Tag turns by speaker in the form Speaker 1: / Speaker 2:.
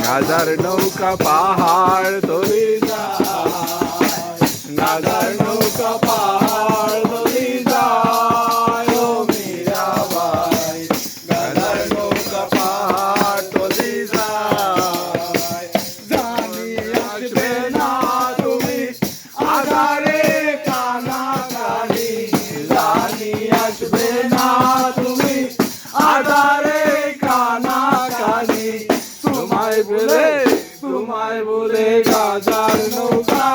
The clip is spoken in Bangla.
Speaker 1: গাজার নৌকা পাহাড় তলি যায়, গাজার নৌকা পাহাড় তলি যায়, ও মীরাবাই গাজার নৌকা পাহাড় তলি যায়। জানি আসবে না তুমি আধারে কানাকানি, জানি আসবে না তুমি আধারে কানাকানি, তোমায় বলে গাজার নৌকা